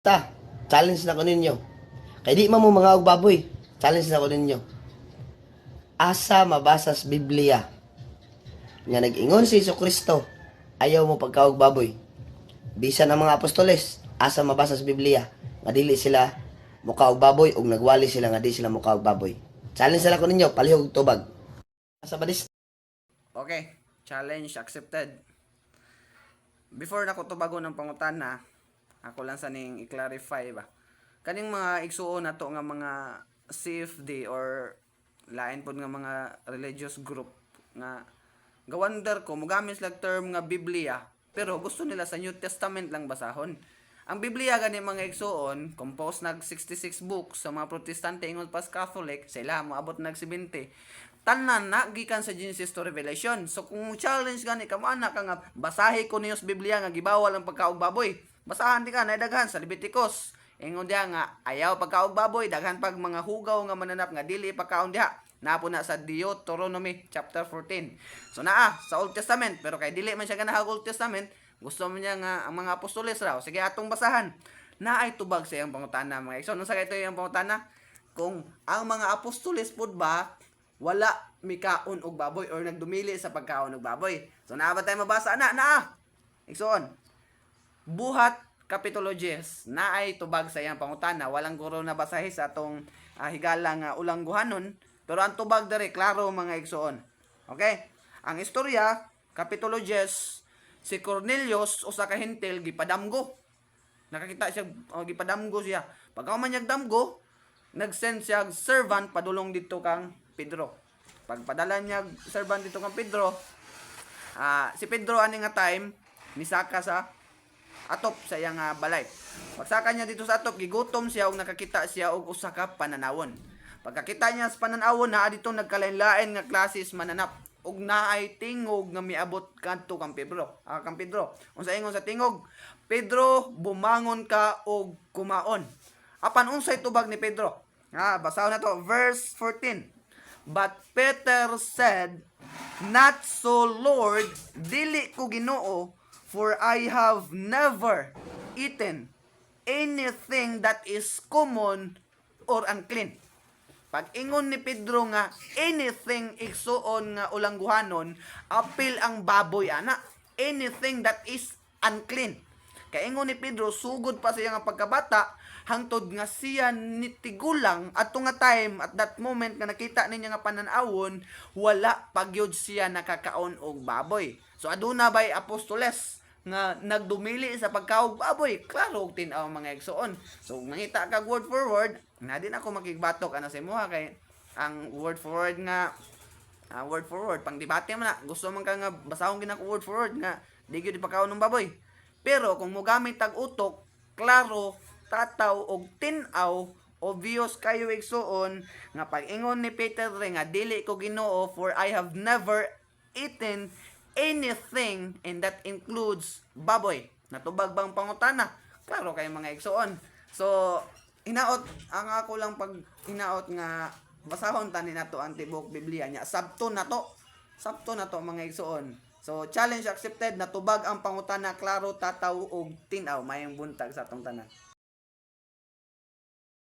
Challenge na ko ninyo. Kay di man mo mga og baboy. Challenge na ko ninyo. Asa mabasas Biblia nga nag-ingon si Jesucristo ayaw mo pagkaog baboy. Bisan ang mga apostoles, asa mabasas Biblia nga dili sila mukaog baboy ug nagwali sila nga di sila mukaog baboy. Challenge na ko ninyo, palihog tubag. Asa badis? Okay, challenge accepted. Before na ko tubago ng pangutana, ako lang sa ning i-clarify ba. Kaning mga igsuon nato nga mga CFD or lain pod nga mga religious group nga gawander ko mogamit sila term nga Biblia pero gusto nila sa New Testament lang basahon. Ang Biblia gani mga igsuon composed nag 66 books sa mga Protestante ingon pas Catholic sila moabot nag 70. Tanan na gikan sa Genesis to Revelation. So kung challenge gani ka ana ka nga basahi ko niyo sa Biblia nga gibawal ang pagkaog baboy. Basahan di ka na daghan sa Leviticus. Ingon diha nga ayaw pagkaog baboy daghan pag mga hugaw nga mananap nga dili pagkaon diha. Napo na sa Deuteronomy chapter 14. So naa sa Old Testament pero kay dili man siya ganahan Old Testament, gusto man niya nga ang mga apostoles raw. Sige atong basahan. Naay tubag sa iyang pangutana mga igsoon. Unsa kay ito iyang pangutana? Kung ang mga apostoles pud ba wala mikaon og baboy or nagdumili sa pagkaon og baboy. So naa ba tayo mabasa na? Igsoon. Buhat Kapitulo 10 naay tubag sa iyang pangutana. Walang guro na basahi sa atong higala nga ulangguhanon. Pero ang tubag dere klaro mga igsoon. Okay? Ang istorya, Kapitulo 10, si Cornelius usa ka hentil gipadamgo. Nakakita siya gipadamgo siya. Pagka man damgo, nag-send siya servant padulong dito kang Pedro. Pagpadala niya servant dito kang Pedro, si Pedro ani nga time nisaka sa atop sa iyang balay. Pagsaka niya dito sa atop, gigutom siya ug nakakita siya og usa ka pananawon. Pagkakita niya sa pananawon na dito nagkalain-lain nga klases mananap ug naay tingog nga miabot kadto kang Pedro. Kang Pedro. Unsa ingon sa tingog? Pedro, bumangon ka og kumaon. Apan unsay tubag ni Pedro? Basahon na to, verse 14. But Peter said, "Not so, Lord, dili ko Ginoo, for I have never eaten anything that is common or unclean." Pag ingon ni Pedro nga anything igsuon nga ulangguhanon, apil ang baboy ana. Anything that is unclean. Kay ingon ni Pedro sugod pa siya nga pagkabata hangtod nga siya nitigulang at nga time at that moment nga nakita niya nga pananawon wala pagyud siya nakakaon og baboy. So aduna bay apostoles nga nagdumili sa pagkaog baboy, klaro og tin-aw mga igsoon. So mangita kag word for word, na din ako makigbatok ana sa imuha kay ang word for word nga word for word pang debate man na gusto man ka nga basahon ginako word for word nga di gyud pagkaon ng baboy. Pero kung mogamit tag utok, klaro, tataw og tin-aw, obvious kayo igsoon nga pag-ingon ni Peter nga dili ko Ginoo for I have never eaten anything and that includes baboy. Natubag bang pangutana? Klaro kay mga igsoon. So hinaot ang ako lang pag hinaot nga basahon tani nato ang tibuok Biblia nya. Sabto na to mga igsoon. So challenge accepted, natubag ang pangutana, klaro, tataw og tin-aw mayong buntag sa atong tanan.